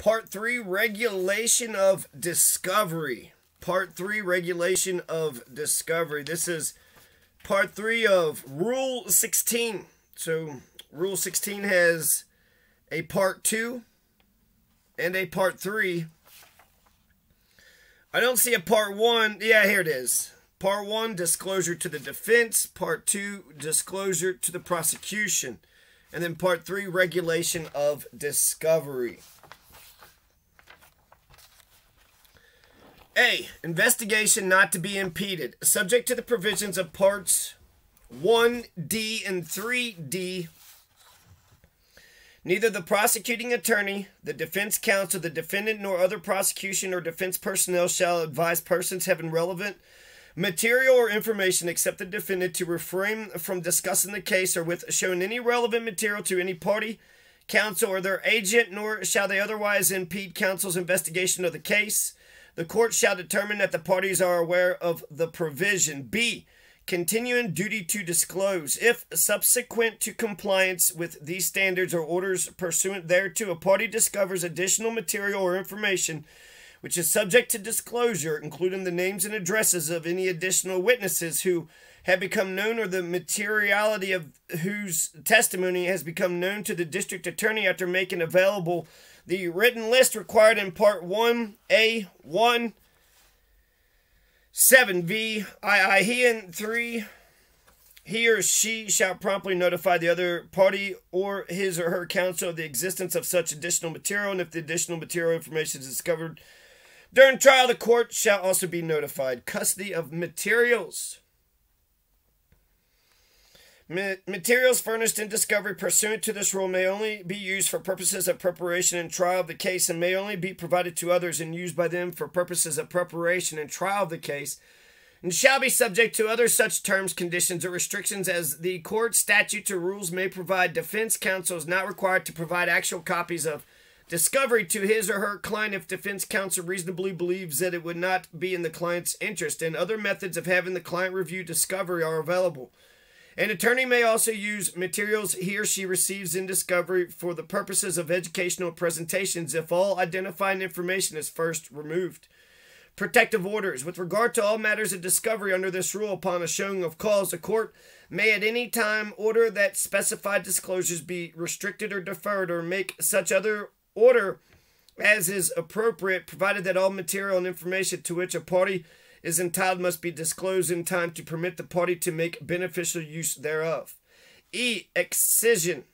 Part 3, regulation of discovery. Part 3, regulation of discovery. This is Part 3 of Rule 16. So, Rule 16 has a Part 2 and a Part 3. I don't see a Part 1. Yeah, here it is. Part 1, disclosure to the defense. Part 2, disclosure to the prosecution. And then Part 3, regulation of discovery. A. Investigation not to be impeded. Subject to the provisions of Parts 1D and 3D. Neither the prosecuting attorney, the defense counsel, the defendant, nor other prosecution or defense personnel shall advise persons having relevant material or information except the defendant to refrain from discussing the case or with showing any relevant material to any party, counsel, or their agent, nor shall they otherwise impede counsel's investigation of the case. The court shall determine that the parties are aware of the provision. B. Continuing duty to disclose. If subsequent to compliance with these standards or orders pursuant thereto, a party discovers additional material or information which is subject to disclosure, including the names and addresses of any additional witnesses who have become known or the materiality of whose testimony has become known to the district attorney after making available the written list required in Part 1A1, 7V, he and 3, he or she shall promptly notify the other party or his or her counsel of the existence of such additional material, and if the additional material information is discovered during trial, the court shall also be notified. Custody of materials. Materials furnished in discovery pursuant to this rule may only be used for purposes of preparation and trial of the case and may only be provided to others and used by them for purposes of preparation and trial of the case and shall be subject to other such terms, conditions, or restrictions as the court, statutes, or rules may provide. Defense counsel is not required to provide actual copies of discovery to his or her client if defense counsel reasonably believes that it would not be in the client's interest, and other methods of having the client review discovery are available. An attorney may also use materials he or she receives in discovery for the purposes of educational presentations if all identifying information is first removed. Protective orders. With regard to all matters of discovery under this rule, upon a showing of cause, the court may at any time order that specified disclosures be restricted or deferred or make such other order as is appropriate, provided that all material and information to which a party is entitled must be disclosed in time to permit the party to make beneficial use thereof. E. Excision.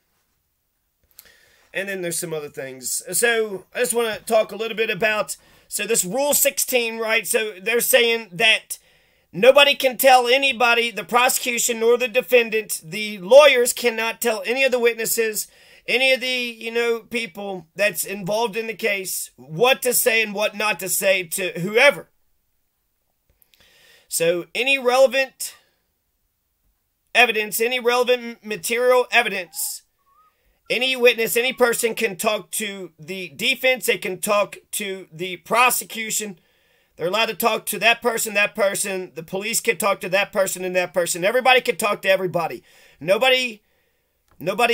And then there's some other things. So I just want to talk a little bit about, so this Rule 16, right? So they're saying that nobody can tell anybody, the prosecution nor the defendant, the lawyers cannot tell any of the witnesses, any of the, people that's involved in the case, what to say and what not to say to whoever. So any relevant evidence, any relevant material evidence, any witness, any person can talk to the defense, they can talk to the prosecution. They're allowed to talk to that person, the police can talk to that person and that person. Everybody can talk to everybody. Nobody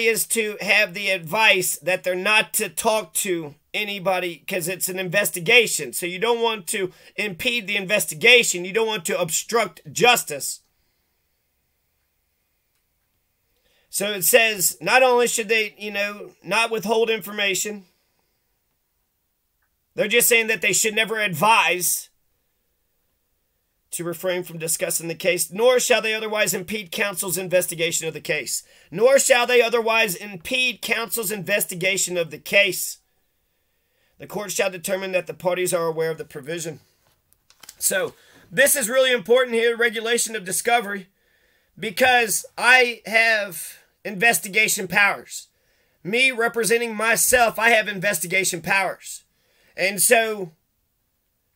is to have the advice that they're not to talk to anybody because it's an investigation. So you don't want to impede the investigation. You don't want to obstruct justice. So it says not only should they, not withhold information. They're just saying that they should never advise to refrain from discussing the case, nor shall they otherwise impede counsel's investigation of the case. Nor shall they otherwise impede counsel's investigation of the case. The court shall determine that the parties are aware of the provision. So, this is really important here, regulation of discovery, because I have investigation powers. Me representing myself, I have investigation powers. And so,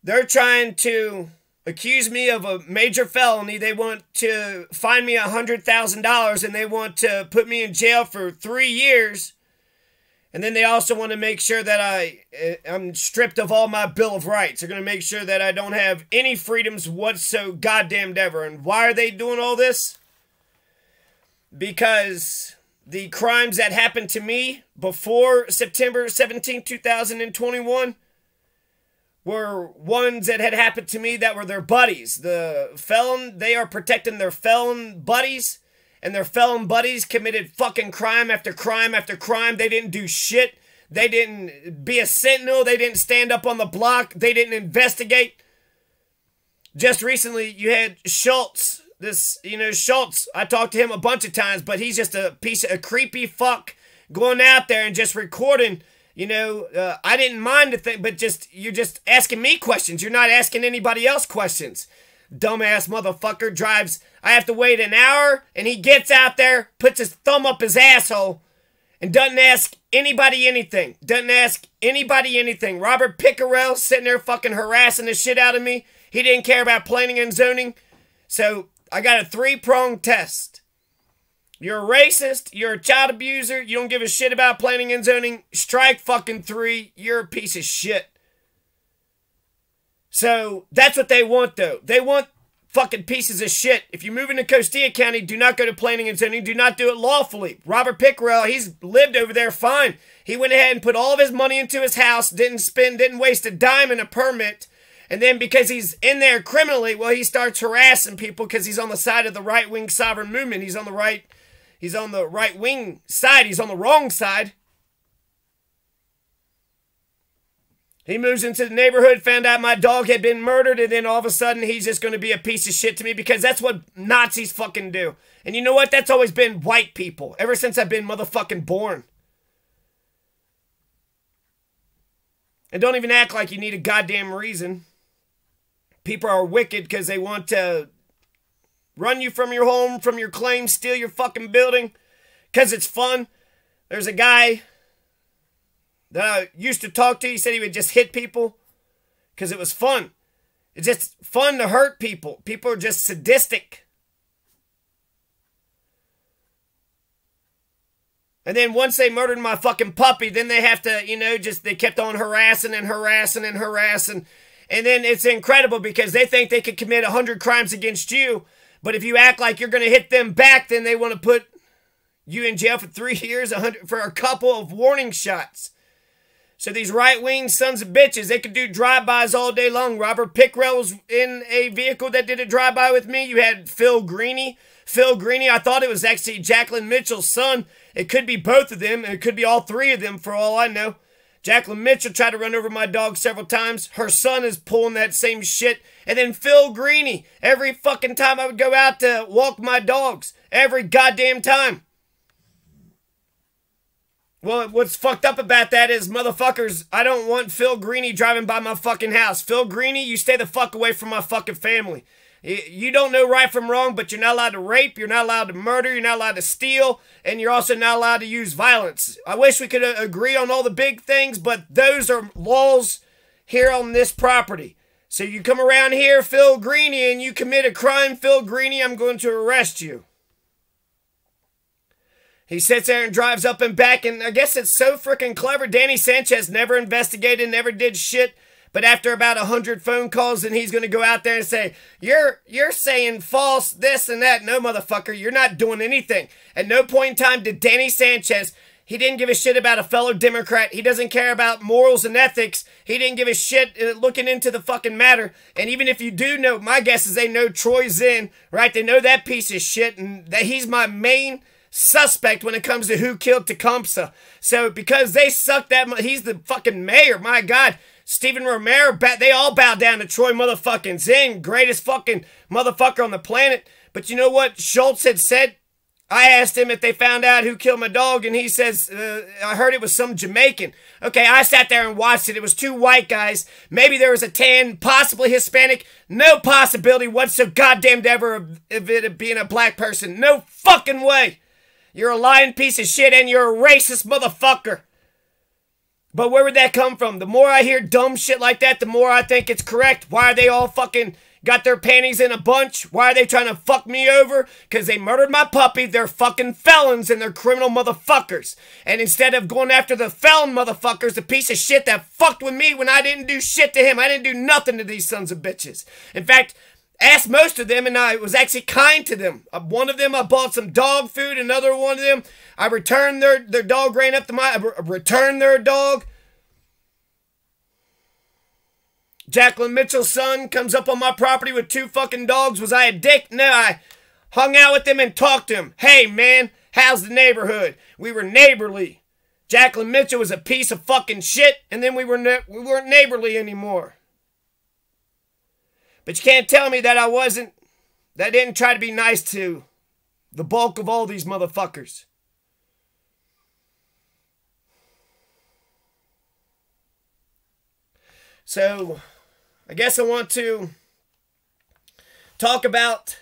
they're trying to accuse me of a major felony. They want to fine me $100,000 and they want to put me in jail for 3 years. And then they also want to make sure that I'm stripped of all my Bill of Rights. They're going to make sure that I don't have any freedoms whatsoever, goddamn ever. And why are they doing all this? Because the crimes that happened to me before September 17, 2021 were ones that had happened to me that were their buddies. The felon, they are protecting their felon buddies, and their felon buddies committed fucking crime after crime after crime. They didn't do shit. They didn't be a sentinel. They didn't stand up on the block. They didn't investigate. Just recently, you had Schultz. Schultz, I talked to him a bunch of times, but he's just a creepy fuck going out there and just recording. I didn't mind the thing, but you're just asking me questions. You're not asking anybody else questions. Dumbass motherfucker drives. I have to wait an hour, and he gets out there, puts his thumb up his asshole, and doesn't ask anybody anything. Robert Pickerel sitting there fucking harassing the shit out of me. He didn't care about planning and zoning. So I got a 3-pronged test. You're a racist, you're a child abuser, you don't give a shit about planning and zoning, strike fucking 3, you're a piece of shit. So, that's what they want though. They want fucking pieces of shit. If you move into Costilla County, do not go to planning and zoning, do not do it lawfully. Robert Pickerel, he's lived over there fine. He went ahead and put all of his money into his house, didn't waste a dime in a permit. And then because he's in there criminally, well, he starts harassing people because he's on the side of the right-wing sovereign movement. He's on the right-wing side. He's on the wrong side. He moves into the neighborhood, found out my dog had been murdered, and then all of a sudden he's just going to be a piece of shit to me because that's what Nazis fucking do. And you know what? That's always been white people ever since I've been motherfucking born. And don't even act like you need a goddamn reason. People are wicked because they want to run you from your home, from your claim, steal your fucking building because it's fun. There's a guy that I used to talk to. He said he would just hit people because it was fun. It's just fun to hurt people. People are just sadistic. And then once they murdered my fucking puppy, then they have to, they kept on harassing and harassing and harassing. And then it's incredible because they think they could commit 100 crimes against you. But if you act like you're going to hit them back, then they want to put you in jail for 3 years, for a couple of warning shots. So these right-wing sons of bitches, they could do drive-bys all day long. Robert Pickerel was in a vehicle that did a drive-by with me. You had Phil Greeny. I thought it was actually Jacqueline Mitchell's son. It could be both of them, and it could be all 3 of them for all I know. Jacqueline Mitchell tried to run over my dog several times. Her son is pulling that same shit. And then Phil Greeny, every fucking time I would go out to walk my dogs. Every goddamn time. Well, what's fucked up about that is, motherfuckers, I don't want Phil Greeny driving by my fucking house. Phil Greeny, you stay the fuck away from my fucking family. You don't know right from wrong, but you're not allowed to rape, you're not allowed to murder, you're not allowed to steal, and you're also not allowed to use violence. I wish we could agree on all the big things, but those are laws here on this property. So you come around here, Phil Greeny, and you commit a crime, Phil Greeny, I'm going to arrest you. He sits there and drives up and back, and I guess it's so freaking clever. Danny Sanchez never investigated, never did shit. But after about 100 phone calls, then he's going to go out there and say, you're saying false this and that. No, motherfucker, you're not doing anything. At no point in time did Danny Sanchez, he didn't give a shit about a fellow Democrat. He doesn't care about morals and ethics. He didn't give a shit looking into the fucking matter. And even if you do know, my guess is they know Troy Zinn, right? They know that piece of shit, and that he's my main suspect when it comes to who killed Tecumseh. So because they suck that, he's the fucking mayor, my God. Stephen Romero, they all bow down to Troy motherfucking Zinn, greatest fucking motherfucker on the planet. But you know what Schultz had said? I asked him if they found out who killed my dog, and he says, I heard it was some Jamaican. Okay, I sat there and watched it. It was 2 white guys. Maybe there was a tan, possibly Hispanic. No possibility whatsoever goddamn ever of it being a black person. No fucking way. You're a lying piece of shit, and you're a racist motherfucker. But where would that come from? The more I hear dumb shit like that, the more I think it's correct. Why are they all fucking got their panties in a bunch? Why are they trying to fuck me over? Because they murdered my puppy. They're fucking felons and they're criminal motherfuckers. And instead of going after the felon motherfuckers, the piece of shit that fucked with me when I didn't do shit to him, I didn't do nothing to these sons of bitches. In fact, asked most of them, and I was actually kind to them. One of them, I bought some dog food. Another one of them, I returned their dog ran up to I returned their dog. Jacqueline Mitchell's son comes up on my property with 2 fucking dogs. Was I a dick? No, I hung out with him and talked to him. Hey, man, how's the neighborhood? We were neighborly. Jacqueline Mitchell was a piece of fucking shit, and then we weren't neighborly anymore. But you can't tell me that that I didn't try to be nice to the bulk of all these motherfuckers. So, I guess I want to talk about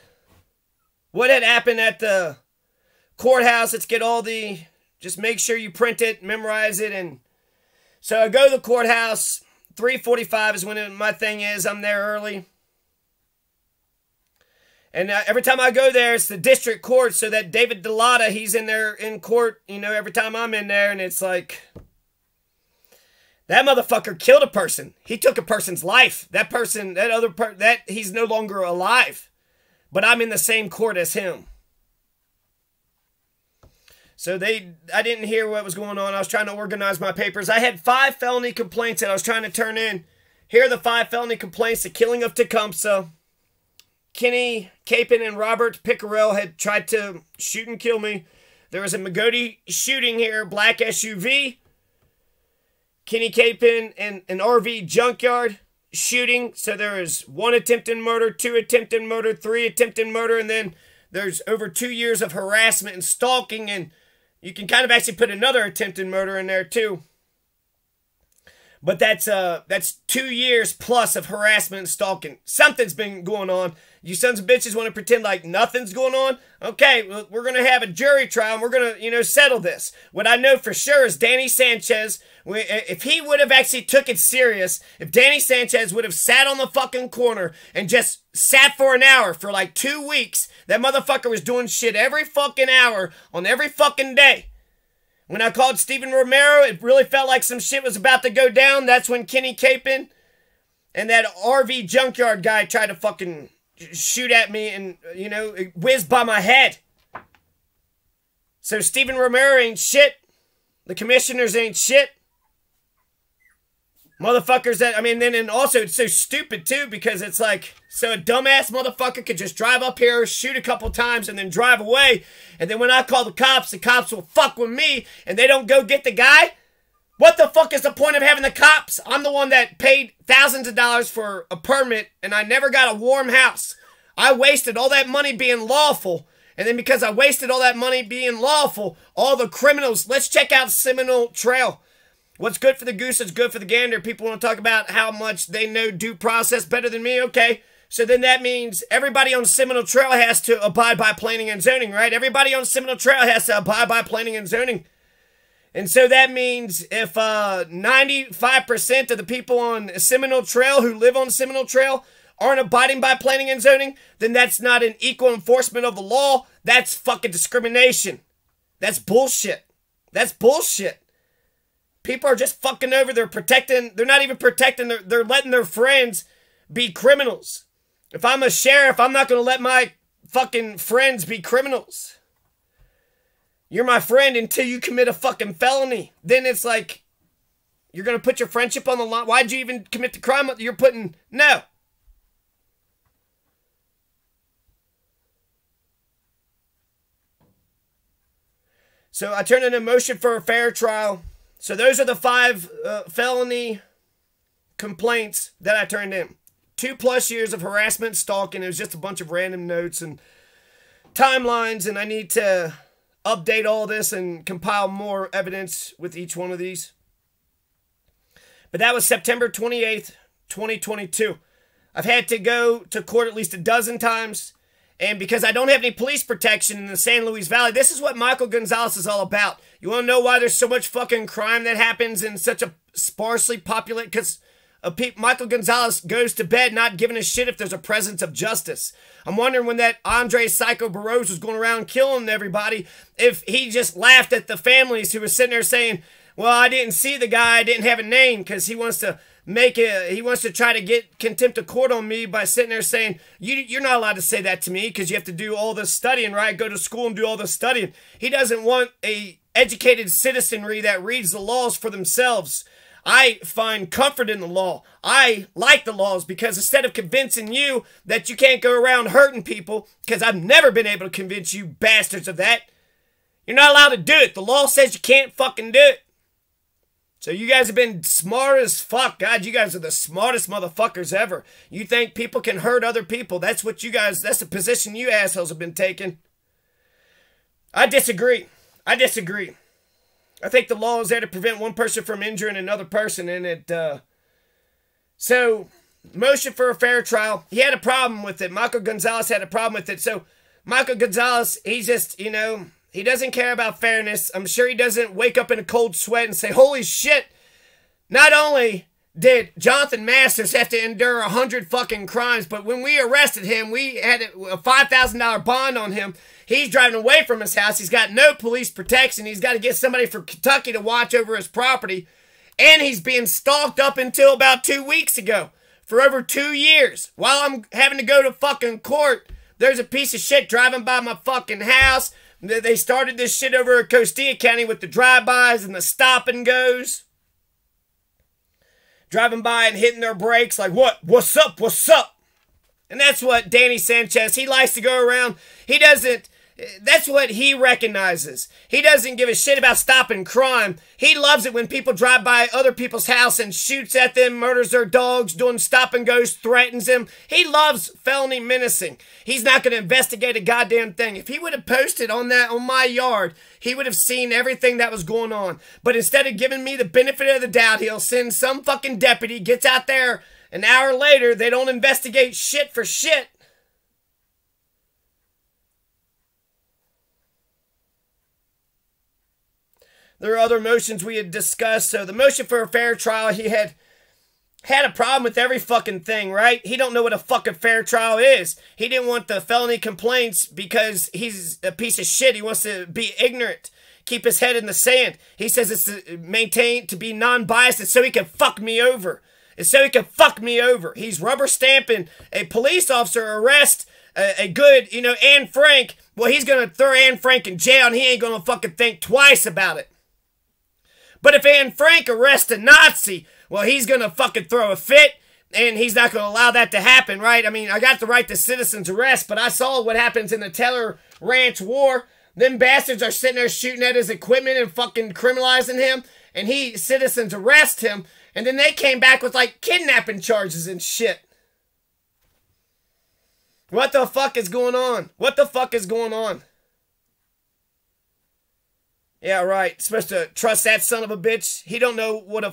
what had happened at the courthouse. Let's get just make sure you print it, memorize it. And so I go to the courthouse. 3:45 is when my thing is. I'm there early. And every time I go there, it's the district court. So that David Delata, he's in there in court, every time I'm in there. And it's like, that motherfucker killed a person. He took a person's life. That person, he's no longer alive. But I'm in the same court as him. So I didn't hear what was going on. I was trying to organize my papers. I had 5 felony complaints that I was trying to turn in. Here are the 5 felony complaints. The killing of Tecumseh. Kenny Capon and Robert Pickerel had tried to shoot and kill me. There was a Magoti shooting here, black SUV. Kenny Capon and an RV junkyard shooting. So there is 1 attempted murder, 2 attempted murder, 3 attempted murder, and then there's over 2 years of harassment and stalking, and you can kind of actually put another attempted murder in there too. But that's 2 years plus of harassment and stalking. Something's been going on. You sons of bitches want to pretend like nothing's going on? Okay, well, we're going to have a jury trial, and we're going to, settle this. What I know for sure is Danny Sanchez, if he would have actually took it serious, if Danny Sanchez would have sat on the fucking corner and just sat for an hour for like 2 weeks, that motherfucker was doing shit every fucking hour on every fucking day. When I called Stephen Romero, it really felt like some shit was about to go down. That's when Kenny Capon and that RV junkyard guy tried to fucking shoot at me and, it whizzed by my head. So Stephen Romero ain't shit. The commissioners ain't shit. Motherfuckers and also it's so stupid too, because it's like, so a dumbass motherfucker could just drive up here, shoot a couple times, and then drive away. And then when I call the cops will fuck with me, and they don't go get the guy? What the fuck is the point of having the cops? I'm the one that paid thousands of dollars for a permit, and I never got a warm house. I wasted all that money being lawful, and then because I wasted all that money being lawful, all the criminals, let's check out Seminole Trail. What's good for the goose is good for the gander. People want to talk about how much they know due process better than me. Okay, so then that means everybody on Seminole Trail has to abide by planning and zoning, right? Everybody on Seminole Trail has to abide by planning and zoning. And so that means if 95% of the people on Seminole Trail who live on Seminole Trail aren't abiding by planning and zoning, then that's not an equal enforcement of the law. That's fucking discrimination. That's bullshit. That's bullshit. People are just fucking over. They're not even protecting. They're letting their friends be criminals. If I'm a sheriff, I'm not going to let my fucking friends be criminals. You're my friend until you commit a fucking felony. Then it's like, you're going to put your friendship on the line. Why'd you even commit the crime? No. So I turned in a motion for a fair trial. So those are the 5 felony complaints that I turned in. 2+ years of harassment, stalking. It was just a bunch of random notes and timelines, and I need to update all this and compile more evidence with each one of these. But that was September 28th, 2022. I've had to go to court at least a dozen times. And because I don't have any police protection in the San Luis Valley, this is what Michael Gonzalez is all about. You want to know why there's so much fucking crime that happens in such a sparsely populated... Because Michael Gonzalez goes to bed not giving a shit if there's a presence of justice. I'm wondering when that Andre Psycho Barros was going around killing everybody, if he just laughed at the families who were sitting there saying, Well, I didn't see the guy. I didn't have a name because he wants to he wants to try to get contempt of court on me by sitting there saying, you're not allowed to say that to me because you have to do all this studying, right? Go to school and do all this studying. He doesn't want a educated citizenry that reads the laws for themselves. I find comfort in the law. I like the laws because instead of convincing you that you can't go around hurting people, because I've never been able to convince you bastards of that, you're not allowed to do it. The law says you can't fucking do it. So you guys have been smart as fuck. God, you guys are the smartest motherfuckers ever. You think people can hurt other people. That's what you guys, that's the position you assholes have been taking. I disagree. I disagree. I think the law is there to prevent one person from injuring another person. And so, motion for a fair trial. He had a problem with it. Michael Gonzalez had a problem with it. So, Michael Gonzalez, he's just, you know, he doesn't care about fairness. I'm sure he doesn't wake up in a cold sweat and say, holy shit, not only did Jonathan Masters have to endure 100 fucking crimes, but when we arrested him, we had a $5,000 bond on him. He's driving away from his house. He's got no police protection. He's got to get somebody from Kentucky to watch over his property. And he's being stalked up until about 2 weeks ago for over 2 years. While I'm having to go to fucking court, there's a piece of shit driving by my fucking house. They started this shit over at Costilla County with the drive-bys and the stop and goes. Driving by and hitting their brakes like, what? What's up? What's up? And that's what Danny Sanchez, he likes to go around. He doesn't, that's what he recognizes. He doesn't give a shit about stopping crime. He loves it when people drive by other people's house and shoots at them, murders their dogs, doing stop and goes, threatens them. He loves felony menacing. He's not going to investigate a goddamn thing. If he would have posted on my yard, he would have seen everything that was going on. But instead of giving me the benefit of the doubt, he'll send some fucking deputy, gets out there an hour later, they don't investigate shit for shit. There are other motions we had discussed. So the motion for a fair trial, he had a problem with every fucking thing, right? He don't know what a fucking fair trial is. He didn't want the felony complaints because he's a piece of shit. He wants to be ignorant, keep his head in the sand. He says it's to maintain, to be non-biased, and so he can fuck me over. It's so he can fuck me over. He's rubber stamping a police officer arrest a good, you know, Anne Frank. Well, he's going to throw Anne Frank in jail, and he ain't going to fucking think twice about it. But if Anne Frank arrests a Nazi, well, he's going to fucking throw a fit, and he's not going to allow that to happen, right? I mean, I got the right to citizen's arrest, but I saw what happens in the Taylor Ranch War. Them bastards are sitting there shooting at his equipment and fucking criminalizing him, and citizens arrest him, and then they came back with, like, kidnapping charges and shit. What the fuck is going on? What the fuck is going on? Yeah, right. Supposed to trust that son of a bitch. He don't know what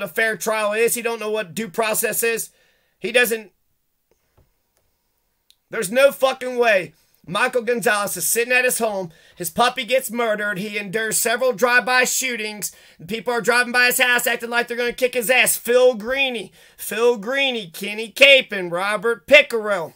a fair trial is. He don't know what due process is. He doesn't. There's no fucking way Michael Gonzalez is sitting at his home. His puppy gets murdered. He endures several drive-by shootings. People are driving by his house acting like they're going to kick his ass. Phil Greeny, Kenny Capin, Robert Pickerel.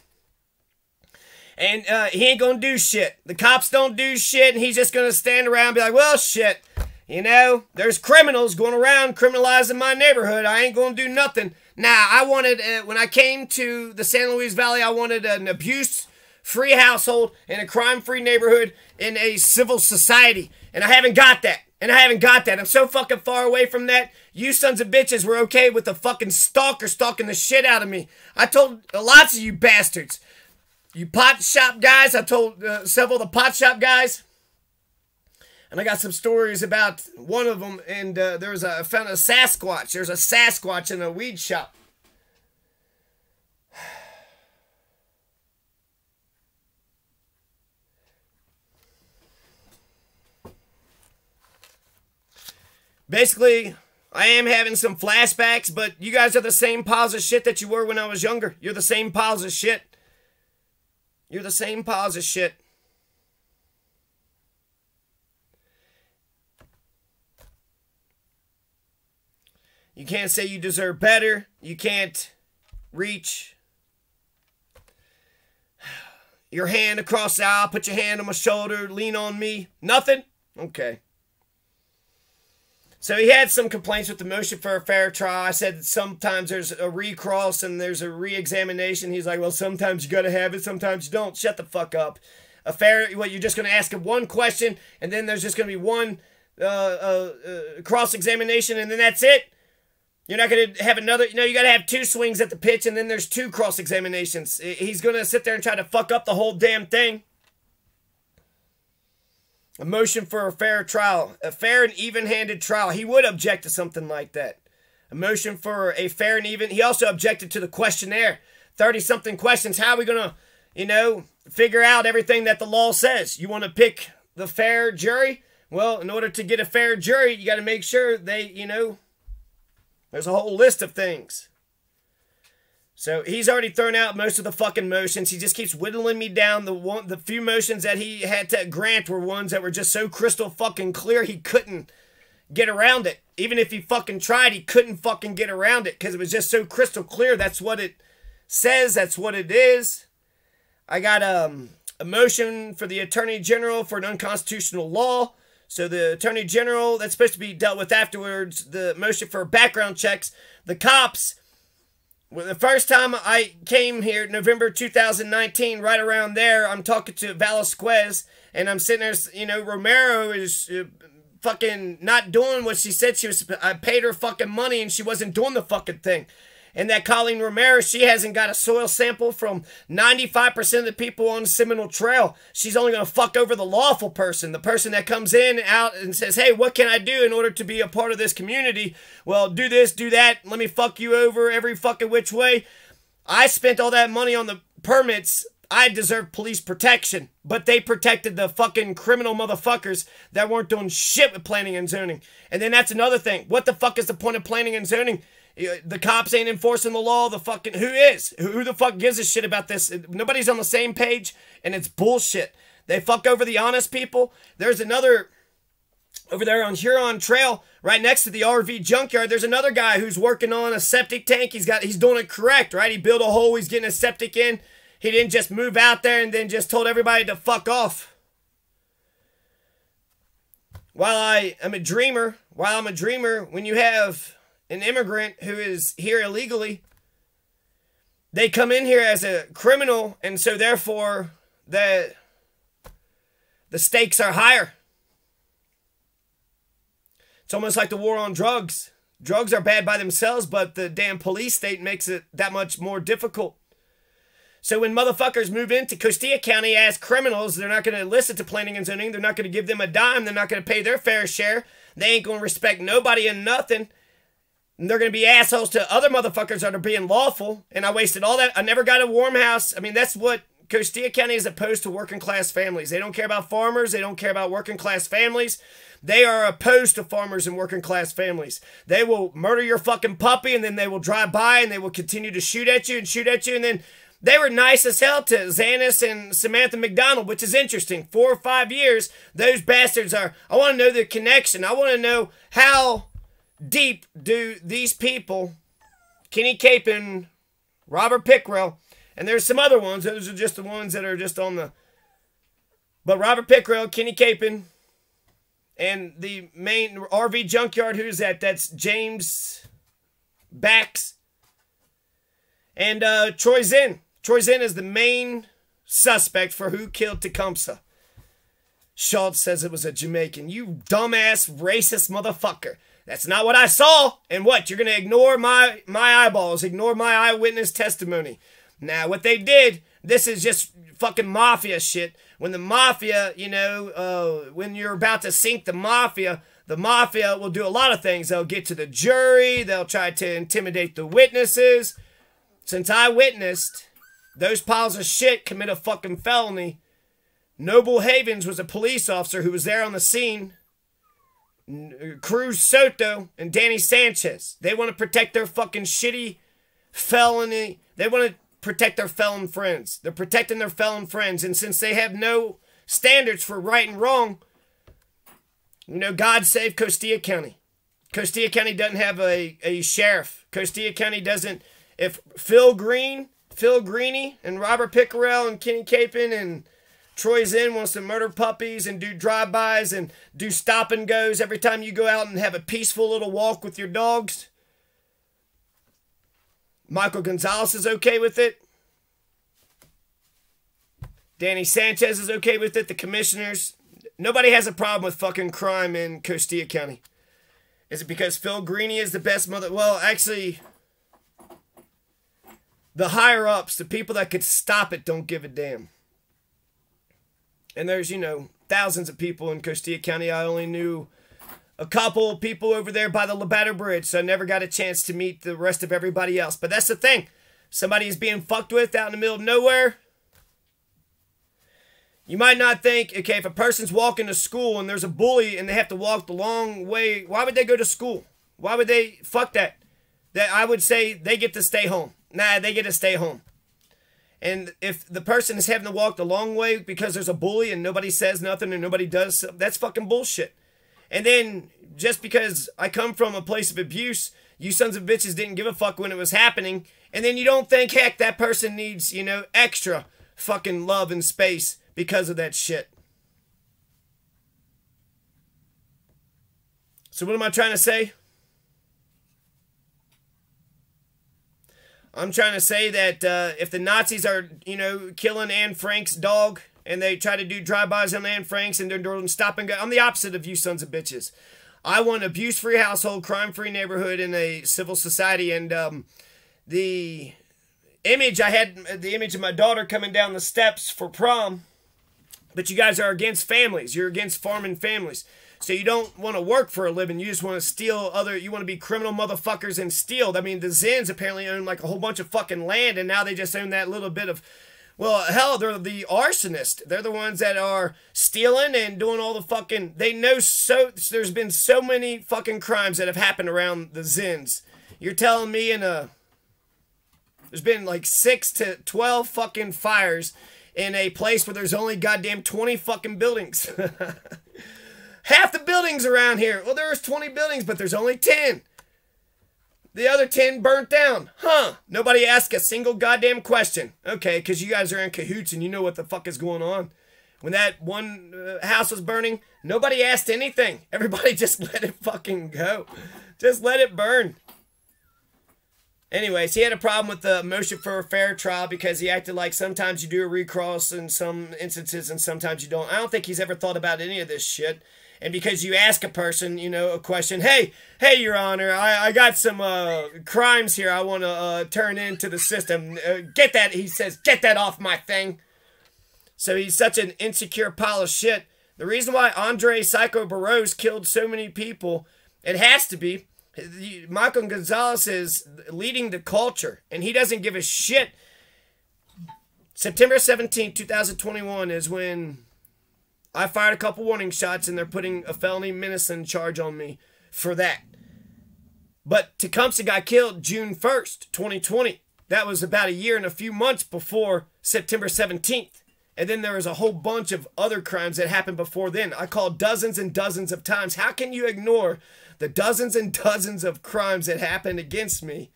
And he ain't going to do shit. The cops don't do shit, and he's just going to stand around and be like, well, shit, you know, there's criminals going around criminalizing my neighborhood. I ain't going to do nothing. Now, I wanted, when I came to the San Luis Valley, I wanted an abuse-free household in a crime-free neighborhood in a civil society, and I haven't got that. I'm so fucking far away from that. You sons of bitches were okay with the fucking stalker stalking the shit out of me. I told lots of you bastards. You pot shop guys, I told several of the pot shop guys, and I got some stories about one of them, and I found a Sasquatch. There's a Sasquatch in a weed shop. Basically, I am having some flashbacks, but you guys are the same piles of shit that you were when I was younger. You're the same piles of shit. You're the same piles of shit. You can't say you deserve better. You can't reach your hand across the aisle, put your hand on my shoulder, lean on me. Nothing? Okay. So he had some complaints with the motion for a fair trial. I said sometimes there's a recross and there's a re-examination. He's like, well, sometimes you got to have it, sometimes you don't. Shut the fuck up. A fair, what, you're just going to ask him one question and then there's just going to be one cross-examination and then that's it? You're not going to have another, you got to have 2 swings at the pitch and then there's 2 cross-examinations. He's going to sit there and try to fuck up the whole damn thing. A motion for a fair trial. A fair and even-handed trial. He would object to something like that. A motion for a fair and even... He also objected to the questionnaire. 30-something questions. How are we going to, figure out everything that the law says? You want to pick the fair jury? Well, in order to get a fair jury, you got to make sure they, there's a whole list of things. So he's already thrown out most of the fucking motions. He just keeps whittling me down. The few motions that he had to grant were ones that were just so crystal fucking clear he couldn't get around it. Even if he fucking tried, he couldn't fucking get around it because it was just so crystal clear. That's what it says. That's what it is. I got a motion for the Attorney General for an unconstitutional law. So the Attorney General, that's supposed to be dealt with afterwards. The motion for background checks. The cops... Well, the first time I came here, November 2019, right around there, I'm talking to Velasquez, and I'm sitting there, Romero is fucking not doing what she said she was. I paid her fucking money, and she wasn't doing the fucking thing. And that Colleen Romero, she hasn't got a soil sample from 95% of the people on the Seminole Trail. She's only going to fuck over the lawful person, the person that comes in, out, and says, hey, what can I do in order to be a part of this community? Well, do this, do that, let me fuck you over every fucking which way. I spent all that money on the permits. I deserve police protection, but they protected the fucking criminal motherfuckers that weren't doing shit with planning and zoning. And then that's another thing. What the fuck is the point of planning and zoning? The cops ain't enforcing the law. The fucking... Who is? Who the fuck gives a shit about this? Nobody's on the same page, and it's bullshit. They fuck over the honest people. There's another... Over there on Huron Trail, right next to the RV junkyard, there's another guy who's working on a septic tank. He's doing it correct, right? He built a hole. He's getting a septic in. He didn't just move out there and then just told everybody to fuck off. While I'm a dreamer, when you have... an immigrant who is here illegally, they come in here as a criminal, and so therefore the stakes are higher. It's almost like the war on drugs. Drugs are bad by themselves, but the damn police state makes it that much more difficult. So when motherfuckers move into Costilla County as criminals, they're not going to listen to planning and zoning. They're not going to give them a dime. They're not going to pay their fair share. They ain't going to respect nobody and nothing. And they're going to be assholes to other motherfuckers that are being lawful. And I wasted all that. I never got a warm house. I mean, that's what Costilla County is opposed to, working class families. They don't care about farmers. They don't care about working class families. They are opposed to farmers and working class families. They will murder your fucking puppy, and then they will drive by and they will continue to shoot at you. And then they were nice as hell to Xanis and Samantha McDonald, which is interesting. 4 or 5 years, those bastards are... I want to know the connection. I want to know how... deep do these people, Kenny Capin, Robert Pickrell, and there's some other ones, those are just the ones that are just on the, but Robert Pickrell, Kenny Capin, and the main RV junkyard, who's that? That's James Bax, and Troy Zinn. Troy Zinn is the main suspect for who killed Tecumseh. Schultz says it was a Jamaican. You dumbass, racist motherfucker. That's not what I saw. And what? You're going to ignore my eyeballs, ignore my eyewitness testimony. Now, what they did, this is just fucking mafia shit. When the mafia, when you're about to sink the mafia will do a lot of things. They'll get to the jury. They'll try to intimidate the witnesses. Since I witnessed those piles of shit commit a fucking felony, Noble Havens was a police officer who was there on the scene. Cruz Soto and Danny Sanchez. They want to protect their fucking shitty felony. They want to protect their felon friends. They're protecting their felon friends. And since they have no standards for right and wrong, God save Costilla County. Costilla County doesn't have a sheriff. Costilla County doesn't. If Phil Greeny and Robert Pickrell and Kenny Capin and Troy Zinn wants to murder puppies and do drive-bys and do stop and goes every time you go out and have a peaceful little walk with your dogs. Michael Gonzalez is okay with it. Danny Sanchez is okay with it. The commissioners. Nobody has a problem with fucking crime in Costilla County. Is it because Phil Greeny is the best mother? Well, actually, the higher-ups, the people that could stop it, don't give a damn. And there's, you know, thousands of people in Costilla County. I only knew a couple people over there by the Labatt Bridge, so I never got a chance to meet the rest of everybody else. But that's the thing. Somebody is being fucked with out in the middle of nowhere. You might not think, okay, if a person's walking to school and there's a bully and they have to walk the long way, why would they go to school? Why would they? Fuck that. I would say they get to stay home. Nah, they get to stay home. And if the person is having to walk the long way because there's a bully and nobody says nothing and nobody does, that's fucking bullshit. And then, just because I come from a place of abuse, you sons of bitches didn't give a fuck when it was happening, and then you don't think, heck, that person needs, you know, extra fucking love and space because of that shit. So what am I trying to say? I'm trying to say that if the Nazis are, you know, killing Anne Frank's dog, and they try to do drive-bys on Anne Frank's and they're doing stop and go, I'm the opposite of you sons of bitches. I want abuse-free household, crime-free neighborhood in a civil society. And the image I had, the image of my daughter coming down the steps for prom. But you guys are against families. You're against farming families. So you don't want to work for a living. You just want to steal you want to be criminal motherfuckers and steal. I mean, the Zins apparently own like a whole bunch of fucking land, and now they just own that little bit of, well, hell, they're the arsonists. They're the ones that are stealing and doing all the fucking, they know there's been so many fucking crimes that have happened around the Zins. You're telling me there's been like 6 to 12 fucking fires in a place where there's only goddamn 20 fucking buildings. Half the buildings around here. Well, there's 20 buildings, but there's only 10. The other 10 burnt down. Huh. Nobody asked a single goddamn question. Okay, because you guys are in cahoots and you know what the fuck is going on. When that one house was burning, nobody asked anything. Everybody just let it fucking go. Just let it burn. Anyways, he had a problem with the motion for a fair trial because he acted like sometimes you do a recross in some instances and sometimes you don't. I don't think he's ever thought about any of this shit. And because you ask a person, you know, a question, hey, Your Honor, I got some crimes here I want to turn into the system. Get that, he says, get that off my thing. So he's such an insecure pile of shit. The reason why Andre Psycho Barros killed so many people, it has to be, Michael Gonzalez is leading the culture, and he doesn't give a shit. September 17, 2021 is when I fired a couple warning shots, and they're putting a felony menacing charge on me for that. But Tecumseh got killed June 1st, 2020. That was about a year and a few months before September 17th. And then there was a whole bunch of other crimes that happened before then. I called dozens and dozens of times. How can you ignore the dozens and dozens of crimes that happened against me?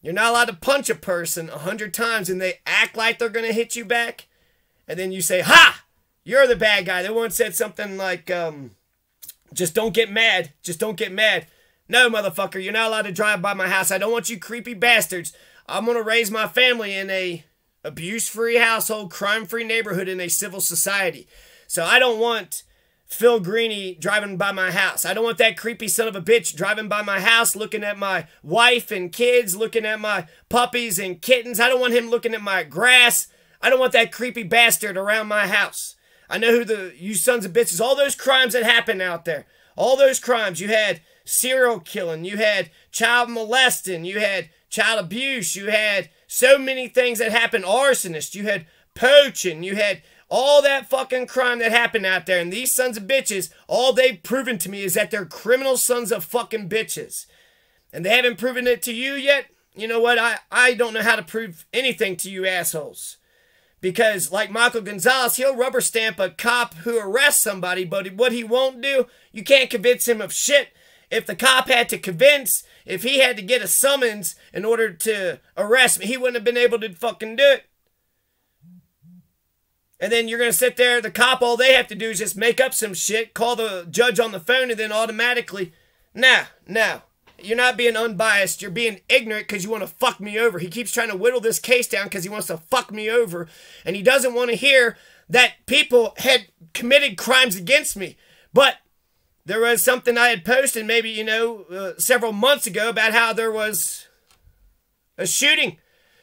You're not allowed to punch a person 100 times and they act like they're going to hit you back. And then you say, ha! You're the bad guy. They once said something like, just don't get mad. Just don't get mad. No, motherfucker, you're not allowed to drive by my house. I don't want you creepy bastards. I'm going to raise my family in a abuse-free household, crime-free neighborhood in a civil society. So I don't want Phil Greeny driving by my house. I don't want that creepy son of a bitch driving by my house, looking at my wife and kids, looking at my puppies and kittens. I don't want him looking at my grass. I don't want that creepy bastard around my house. I know who you sons of bitches, all those crimes that happen out there, all those crimes. You had serial killing, you had child molesting, you had child abuse, you had so many things that happened, arsonists, you had poaching, you had all that fucking crime that happened out there. And these sons of bitches, all they've proven to me is that they're criminal sons of fucking bitches. And they haven't proven it to you yet. You know what? I don't know how to prove anything to you assholes. Because, like Michael Gonzalez, he'll rubber stamp a cop who arrests somebody, but what he won't do, you can't convince him of shit. If the cop had to convince, if he had to get a summons in order to arrest me, he wouldn't have been able to fucking do it. And then you're going to sit there, the cop, all they have to do is just make up some shit, call the judge on the phone, and then automatically, no. You're not being unbiased. You're being ignorant because you want to fuck me over. He keeps trying to whittle this case down because he wants to fuck me over. And he doesn't want to hear that people had committed crimes against me. But there was something I had posted maybe, several months ago about how there was a shooting.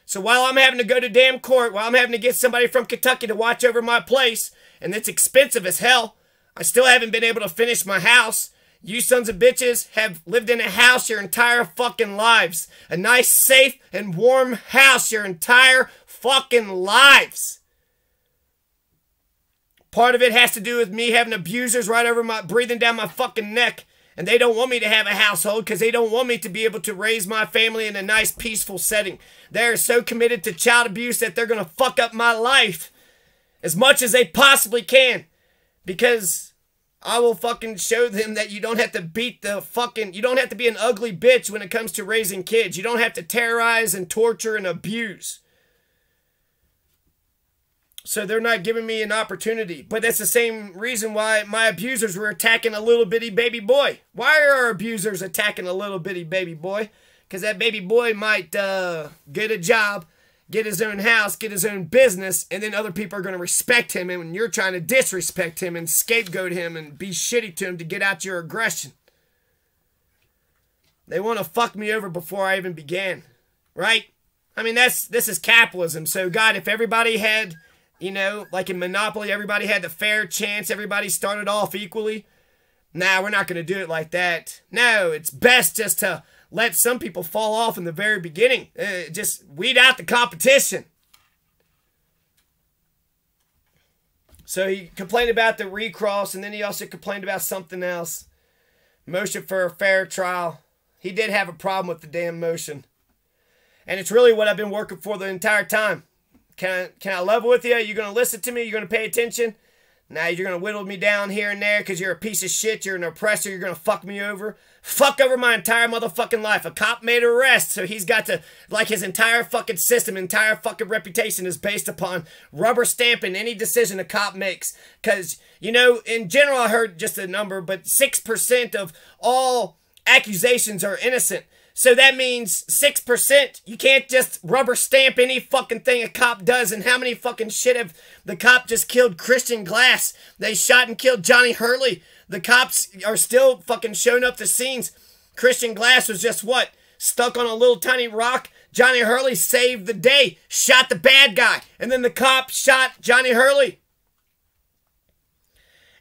So while I'm having to go to damn court, while I'm having to get somebody from Kentucky to watch over my place, and it's expensive as hell, I still haven't been able to finish my house. You sons of bitches have lived in a house your entire fucking lives. A nice, safe, and warm house your entire fucking lives. Part of it has to do with me having abusers right over my, breathing down my fucking neck. And they don't want me to have a household because they don't want me to be able to raise my family in a nice, peaceful setting. They're so committed to child abuse that they're going to fuck up my life as much as they possibly can. Because I will fucking show them that you don't have to beat the fucking... You don't have to be an ugly bitch when it comes to raising kids. You don't have to terrorize and torture and abuse. So they're not giving me an opportunity. But that's the same reason why my abusers were attacking a little bitty baby boy. Why are our abusers attacking a little bitty baby boy? Because that baby boy might get a job, get his own house, get his own business, and then other people are going to respect him, and when you're trying to disrespect him and scapegoat him and be shitty to him to get out your aggression. They want to fuck me over before I even began, right? I mean, this is capitalism. So, God, if everybody had, like in Monopoly, everybody had the fair chance, everybody started off equally. Nah, we're not going to do it like that. No, it's best just to let some people fall off in the very beginning. Just weed out the competition. So he complained about the recross, and then he also complained about something else. Motion for a fair trial. He did have a problem with the damn motion. And it's really what I've been working for the entire time. Can I level with you? You're going to listen to me? You're going to pay attention? Now you're going to whittle me down here and there because you're a piece of shit. You're an oppressor. You're going to fuck me over. Fuck over my entire motherfucking life. A cop made an arrest, so he's got to, like his entire fucking system, entire fucking reputation is based upon rubber stamping any decision a cop makes. Because, in general, I heard just a number, but 6% of all accusations are innocent. So that means 6%. You can't just rubber stamp any fucking thing a cop does. And how many fucking shit have the cop just killed Christian Glass? They shot and killed Johnny Hurley. The cops are still fucking showing up to scenes. Christian Glass was just what? Stuck on a little tiny rock. Johnny Hurley saved the day. Shot the bad guy. And then the cop shot Johnny Hurley.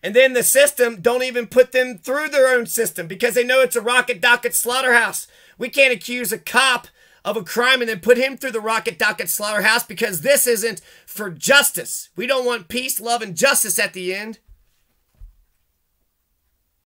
And then the system don't even put them through their own system because they know it's a rocket docket slaughterhouse. We can't accuse a cop of a crime and then put him through the rocket docket slaughterhouse because this isn't for justice. We don't want peace, love, and justice at the end.